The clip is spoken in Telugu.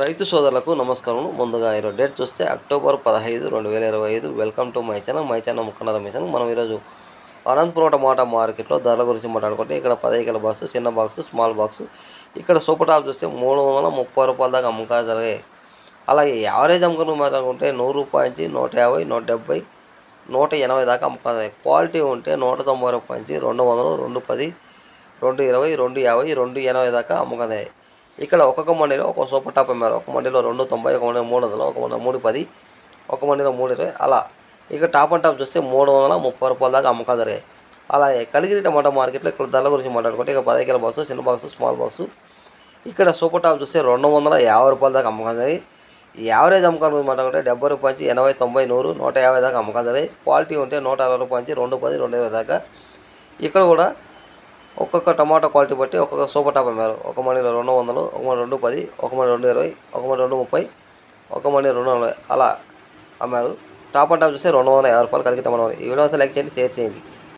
రైతు సోదరులకు నమస్కారం. ముందుగా ఈరోజు డేట్ చూస్తే October 15, 2025. Welcome to my channel Mukkannara mission. మనం ఈరోజు అనంతపురం టమాటా మార్కెట్లో ధరల గురించి మాట్లాడుకుంటే ఇక్కడ 15 బాక్సు, చిన్న బాక్సు, స్మాల్ బాక్సు. ఇక్కడ సూపర్ టాప్ చూస్తే 330 రూపాయల దాకా అమ్మకాలు జరిగాయి. అలాగే యావరేజ్ అమ్మకం మాట్లాడుకుంటే 100 రూపాయల నుంచి 150, 170, 180 దాకా అమ్మకాలు జరిగాయి. క్వాలిటీ ఉంటే 190 రూపాయల నుంచి 200, 210, 220, 250, 280 దాకా అమ్మకాలు జరిగాయి. ఇక్కడ ఒక్కొక్క మండీలో ఒక సూపర్ టాప్ అమ్మారు. ఒక మండీలో 290, ఒక మండీలో 300, ఒక మండీలో 310, ఒక మండీలో 320 అలా. ఇక టాప్ అండ్ టాప్ చూస్తే 330 రూపాయల దాకా అమ్మకాలు జరిగాయి. అలాగే కలిగిరి టమాటా మార్కెట్లో ఇక్కడ ధరల గురించి మాట్లాడుకుంటే ఇక 15 బాక్సు, చిన్న బాక్సు, స్మాల్ బాక్సు. ఇక్కడ సూపర్ టాప్ చూస్తే 250 రూపాయల దాకా అమ్మకాలు జరిగాయి. యావరేజ్ అమ్మకాల గురించి మాట్లాడుకుంటే 70 రూపాయల నుంచి 80, 90, 100, 150 దాకా అమ్మకాలు జరిగాయి. క్వాలిటీ ఉంటే 160 రూపాయల నుంచి 210, 220 దాకా. ఇక్కడ కూడా ఒక్కొక్క టమాటా క్వాలిటీ బట్టి ఒక్కొక్క సూపర్ టాప్ అమ్మారు. ఒక మండీలో 200, ఒక మండి 210, ఒక మండి 220, ఒక మండి 230, ఒక మండి 240 అలా అమ్మారు. టాప్ అండ్ టాప్ చూస్తే 250 రూపాయలు కలిగి టమాటా. ఈ వీడియో లైక్ చేయండి, షేర్ చేయండి.